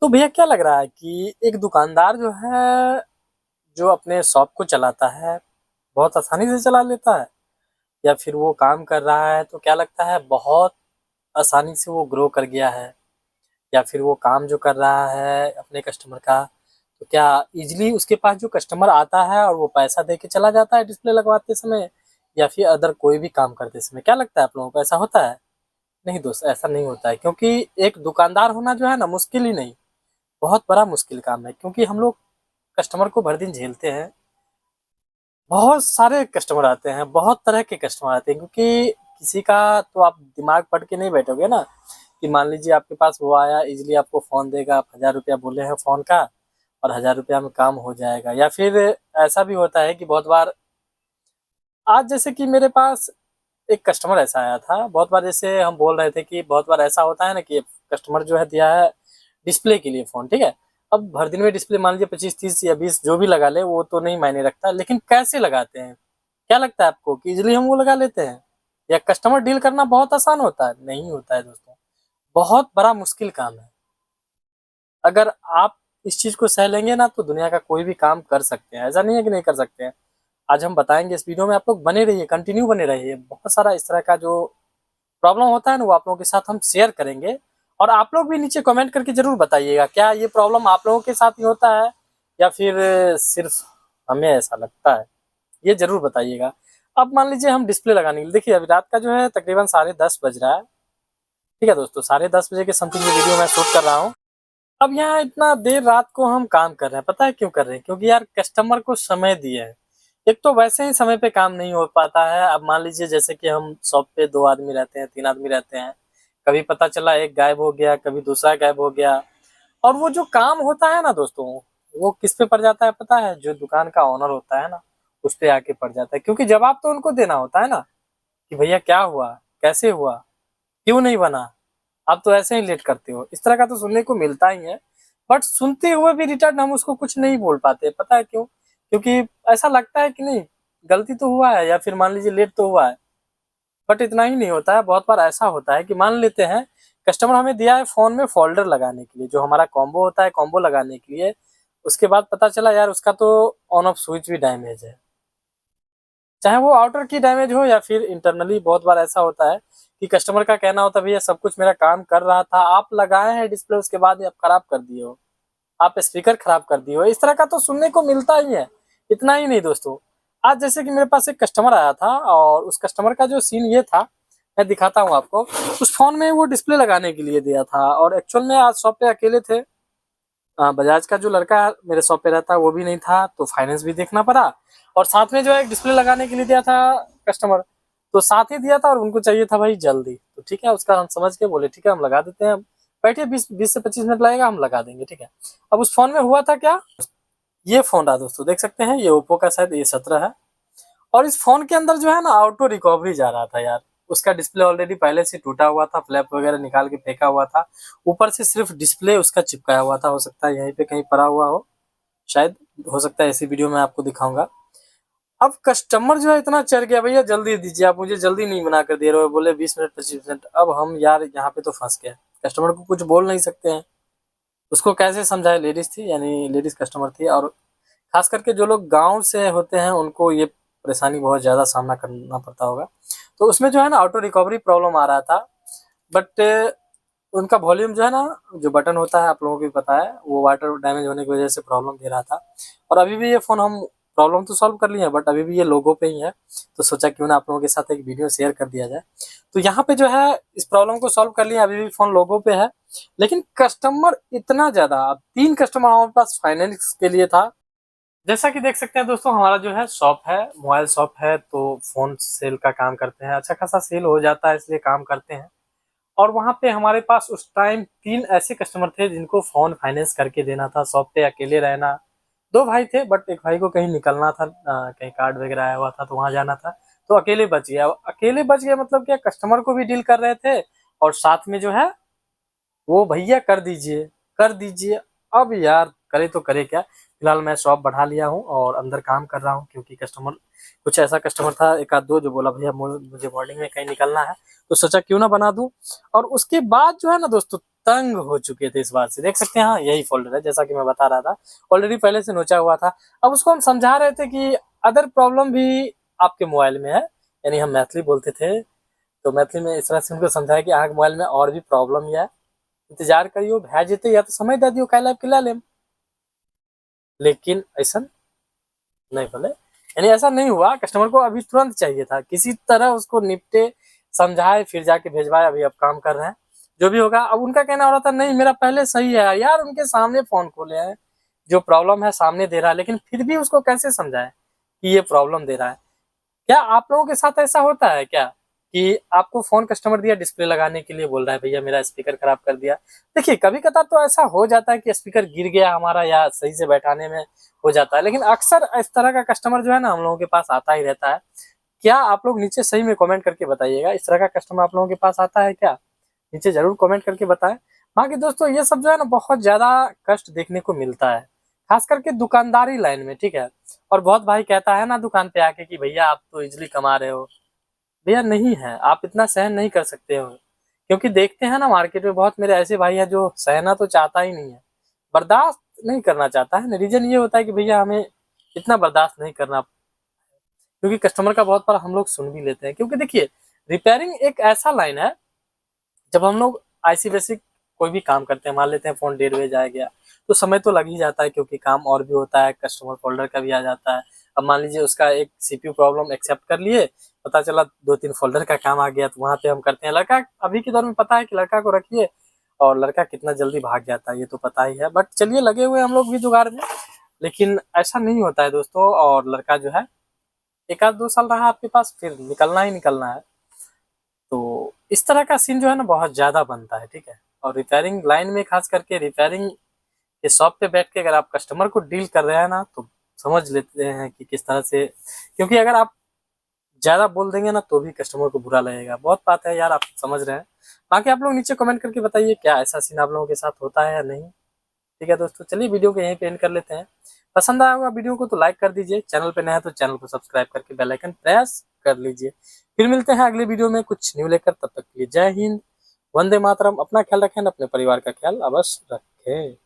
तो भैया क्या लग रहा है कि एक दुकानदार जो है, जो अपने शॉप को चलाता है, बहुत आसानी से चला लेता है, या फिर वो काम कर रहा है तो क्या लगता है बहुत आसानी से वो ग्रो कर गया है, या फिर वो काम जो कर रहा है अपने कस्टमर का, तो क्या इजीली उसके पास जो कस्टमर आता है और वो पैसा दे के चला जाता है डिस्प्ले लगवाते समय, या फिर अदर कोई भी काम करते समय? क्या लगता है आप लोगों को, ऐसा होता है? नहीं दोस्त, ऐसा नहीं होता है, क्योंकि एक दुकानदार होना जो है ना, मुश्किल ही नहीं, बहुत बड़ा मुश्किल काम है। क्योंकि हम लोग कस्टमर को भर दिन झेलते हैं, बहुत सारे कस्टमर आते हैं, बहुत तरह के कस्टमर आते हैं, क्योंकि किसी का तो आप दिमाग पढ़ के नहीं बैठोगे ना, कि मान लीजिए आपके पास वो आया, इजीली आपको फ़ोन देगा, आप 1000 रुपया बोले हैं फ़ोन का, और 1000 रुपया में काम हो जाएगा। या फिर ऐसा भी होता है कि बहुत बार, आज जैसे कि मेरे पास एक कस्टमर ऐसा आया था, बहुत बार जैसे हम बोल रहे थे कि बहुत बार ऐसा होता है ना कि कस्टमर जो है दिया है डिस्प्ले के लिए फ़ोन, ठीक है? अब भर दिन में डिस्प्ले मान लीजिए 25, 30 या 20 जो भी लगा ले, वो तो नहीं मायने रखता, लेकिन कैसे लगाते हैं? क्या लगता है आपको कि ईज़िली हम वो लगा लेते हैं? या कस्टमर डील करना बहुत आसान होता है? नहीं होता है दोस्तों, बहुत बड़ा मुश्किल काम है। अगर आप इस चीज़ को सह लेंगे ना, तो दुनिया का कोई भी काम कर सकते हैं, ऐसा नहीं है कि नहीं कर सकते हैं। आज हम बताएँगे इस वीडियो में, आप लोग बने रहिए, कंटिन्यू बने रहिए। बहुत सारा इस तरह का जो प्रॉब्लम होता है ना, वो आप लोगों के साथ हम शेयर करेंगे, और आप लोग भी नीचे कमेंट करके ज़रूर बताइएगा, क्या ये प्रॉब्लम आप लोगों के साथ ही होता है, या फिर सिर्फ़ हमें ऐसा लगता है? ये ज़रूर बताइएगा। अब मान लीजिए हम डिस्प्ले लगाने के लिए, देखिए अभी रात का जो है तकरीबन 10:30 बज रहा है, ठीक है दोस्तों? 10:30 बजे के समथिंग ये वीडियो मैं शूट कर रहा हूँ। अब यहाँ इतना देर रात को हम काम कर रहे हैं, पता है क्यों कर रहे हैं? क्योंकि यार कस्टमर को समय दिए हैं। एक तो वैसे ही समय पे काम नहीं हो पाता है, अब मान लीजिए जैसे कि हम शॉप पे 2 आदमी रहते हैं, 3 आदमी रहते हैं, कभी पता चला एक गायब हो गया, कभी दूसरा गायब हो गया, और वो जो काम होता है ना दोस्तों, वो किस पे पड़ जाता है पता है? जो दुकान का ओनर होता है ना, उस पे आके पड़ जाता है, क्योंकि जवाब तो उनको देना होता है ना, कि भैया क्या हुआ? कैसे हुआ? क्यों नहीं बना? आप तो ऐसे ही लेट करते हो। इस तरह का तो सुनने को मिलता ही है। बट सुनते हुए भी रिटर्न हम उसको कुछ नहीं बोल पाते, पता है क्यों? क्योंकि ऐसा लगता है कि नहीं, गलती तो हुआ है, या फिर मान लीजिए लेट तो हुआ है। बट इतना ही नहीं होता है, बहुत बार ऐसा होता है कि मान लेते हैं कस्टमर हमें दिया है फ़ोन में फ़ोल्डर लगाने के लिए, जो हमारा कॉम्बो होता है, कॉम्बो लगाने के लिए। उसके बाद पता चला यार उसका तो ऑन ऑफ स्विच भी डैमेज है। चाहे वो आउटर की डैमेज हो या फिर इंटरनली, बहुत बार ऐसा होता है कि कस्टमर का कहना होता है भैया सब कुछ मेरा काम कर रहा था, आप लगाए हैं डिस्प्ले, उसके बाद ही आप खराब कर दिए हो, आप स्पीकर खराब कर दिए हो। इस तरह का तो सुनने को मिलता ही है। इतना ही नहीं दोस्तों, आज जैसे कि मेरे पास एक कस्टमर आया था, और उस कस्टमर का जो सीन ये था, मैं दिखाता हूँ आपको। उस फोन में वो डिस्प्ले लगाने के लिए दिया था, और एक्चुअल में आज शॉप पे अकेले थे। बजाज का जो लड़का मेरे शॉप पे रहता है वो भी नहीं था, तो फाइनेंस भी देखना पड़ा, और साथ में जो है एक डिस्प्ले लगाने के लिए दिया था कस्टमर, तो साथ ही दिया था, और उनको चाहिए था भाई जल्दी, तो ठीक है उसका हम समझ के बोले ठीक है हम लगा देते हैं, बैठिए 20 से 25 मिनट लगेगा, हम लगा देंगे, ठीक है। अब उस फोन में हुआ था क्या, ये फोन रहा दोस्तों, देख सकते हैं, ये ओप्पो का शायद A17 है, और इस फोन के अंदर जो है ना ऑटो रिकवरी जा रहा था यार। उसका डिस्प्ले ऑलरेडी पहले से टूटा हुआ था, फ्लैप वगैरह निकाल के फेंका हुआ था, ऊपर से सिर्फ डिस्प्ले उसका चिपकाया हुआ था, हो सकता है यहीं पे कहीं पड़ा हुआ हो, शायद, हो सकता है इसी वीडियो में आपको दिखाऊंगा। अब कस्टमर जो है इतना चढ़ गया, भैया जल्दी दीजिए, आप मुझे जल्दी नहीं बना कर दे रहे हो, बोले 20 मिनट 25 मिनट। अब हम यार यहाँ पे तो फंस गए, कस्टमर को कुछ बोल नहीं सकते हैं, उसको कैसे समझाए, लेडीज थी, यानी लेडीज कस्टमर थी, और खास करके जो लोग गांव से होते हैं उनको ये परेशानी बहुत ज़्यादा सामना करना पड़ता होगा। तो उसमें जो है ना ऑटो रिकवरी प्रॉब्लम आ रहा था, बट उनका वॉल्यूम जो है ना, जो बटन होता है आप लोगों को भी पता है, वो वाटर डैमेज होने की वजह से प्रॉब्लम दे रहा था। और अभी भी ये फ़ोन हम प्रॉब्लम तो सॉल्व कर लिए हैं, बट अभी भी ये लोगो पे ही है, तो सोचा क्यों ना आप लोगों के साथ एक वीडियो शेयर कर दिया जाए। तो यहाँ पे जो है इस प्रॉब्लम को सॉल्व कर लिया, अभी भी फ़ोन लोगो पे है, लेकिन कस्टमर इतना ज़्यादा, अब 3 कस्टमर हमारे पास फाइनेंस के लिए था। जैसा कि देख सकते हैं दोस्तों, हमारा जो है शॉप है, मोबाइल शॉप है, तो फ़ोन सेल का काम करते हैं, अच्छा खासा सेल हो जाता है, इसलिए काम करते हैं। और वहाँ पे हमारे पास उस टाइम 3 ऐसे कस्टमर थे जिनको फ़ोन फाइनेंस करके देना था, शॉप पे अकेले रहना। 2 भाई थे, बट एक भाई को कहीं निकलना था, कहीं कार्ड वगैरह आया हुआ था तो वहाँ जाना था, तो अकेले बच गया। अकेले बच गया मतलब क्या, कस्टमर को भी डील कर रहे थे, और साथ में जो है वो भैया कर दीजिए, कर दीजिए। अब यार करे तो करे क्या, फिलहाल मैं शॉप बढ़ा लिया हूँ और अंदर काम कर रहा हूँ, क्योंकि कस्टमर, कुछ ऐसा कस्टमर था एक आध दो, जो बोला भैया मुझे मॉर्निंग में कहीं निकलना है, तो सोचा क्यों ना बना दूं। और उसके बाद जो है ना दोस्तों, तंग हो चुके थे इस बात से। देख सकते हैं, हाँ यही फोल्डर है जैसा कि मैं बता रहा था, ऑलरेडी पहले से नोचा हुआ था। अब उसको हम समझा रहे थे कि अदर प्रॉब्लम भी आपके मोबाइल में है, यानी हम मैथिली बोलते थे, तो मैथिली में इस तरह से उनको समझाया कि अहाँके मोबाइल में और भी प्रॉब्लम है, इंतजार करियो भै जेते, या तो समय दे दियो कल आबि के ले लेम। लेकिन ऐसा नहीं बोले, यानी ऐसा नहीं हुआ, कस्टमर को अभी तुरंत चाहिए था, किसी तरह उसको निपटे, समझाए, फिर जाके भेजवाए, अभी अब काम कर रहे हैं। जो भी होगा, अब उनका कहना हो रहा था नहीं मेरा पहले सही है यार, उनके सामने फोन खोले हैं, जो प्रॉब्लम है सामने दे रहा है, लेकिन फिर भी उसको कैसे समझाए कि ये प्रॉब्लम दे रहा है। क्या आप लोगों के साथ ऐसा होता है क्या कि आपको फोन कस्टमर दिया, डिस्प्ले लगाने के लिए बोल रहा है भैया मेरा स्पीकर खराब कर दिया। देखिए कभी कभार तो ऐसा हो जाता है कि स्पीकर गिर गया हमारा, या सही से बैठाने में हो जाता है, लेकिन अक्सर इस तरह का कस्टमर जो है ना हम लोगों के पास आता ही रहता है। क्या आप लोग नीचे सही में कमेंट करके बताइएगा, इस तरह का कस्टमर आप लोगों के पास आता है क्या? नीचे जरूर कमेंट करके बताएं। बाकी दोस्तों ये सब जो है ना बहुत ज्यादा कष्ट देखने को मिलता है, खास करके दुकानदारी लाइन में, ठीक है। और बहुत भाई कहता है ना दुकान पे आके कि भैया आप तो इजिली कमा रहे हो, भैया नहीं है, आप इतना सहन नहीं कर सकते हो, क्योंकि देखते हैं ना मार्केट में बहुत मेरे ऐसे भाई हैं जो सहना तो चाहता ही नहीं है, बर्दाश्त नहीं करना चाहता है ना। रीजन ये होता है कि भैया हमें इतना बर्दाश्त नहीं करना, क्योंकि कस्टमर का बहुत बार हम लोग सुन भी लेते हैं। क्योंकि देखिए रिपेयरिंग एक ऐसा लाइन है, जब हम लोग आईसी बेसिक कोई भी काम करते हैं, मान लेते हैं फोन डेढ़ बजे जाया गया, तो समय तो लग ही जाता है, क्योंकि काम और भी होता है, कस्टमर फोल्डर का भी आ जाता है। अब मान लीजिए उसका एक सीपीयू प्रॉब्लम एक्सेप्ट कर लिए, पता चला 2-3 फोल्डर का काम आ गया, तो वहां पे हम करते हैं। लड़का अभी के दौर में पता है कि लड़का को रखिए और लड़का कितना जल्दी भाग जाता है, ये तो पता ही है। बट चलिए लगे हुए हम लोग भी जुगाड़ में, लेकिन ऐसा नहीं होता है दोस्तों। और लड़का जो है 1 आध 2 साल रहा आपके पास, फिर निकलना ही निकलना है। तो इस तरह का सीन जो है ना बहुत ज्यादा बनता है, ठीक है। और रिपेयरिंग लाइन में खास करके रिपेयरिंग के शॉप पे बैठ के अगर आप कस्टमर को डील कर रहे हैं ना, तो समझ लेते हैं कि किस तरह से, क्योंकि अगर आप ज्यादा बोल देंगे ना तो भी कस्टमर को बुरा लगेगा। बहुत बात है यार, आप समझ रहे हैं। बाकी आप लोग नीचे कमेंट करके बताइए क्या ऐसा सीन आप लोगों के साथ होता है या नहीं। ठीक है दोस्तों, चलिए वीडियो को यहीं पे एंड कर लेते हैं। पसंद आया होगा वीडियो को तो लाइक कर दीजिए, चैनल पे नया है तो चैनल को सब्सक्राइब करके बेल आइकन प्रेस कर लीजिए। फिर मिलते हैं अगले वीडियो में कुछ न्यू लेकर, तब तक के लिए जय हिंद, वंदे मातरम। अपना ख्याल रखें, अपने परिवार का ख्याल अवश्य रखें।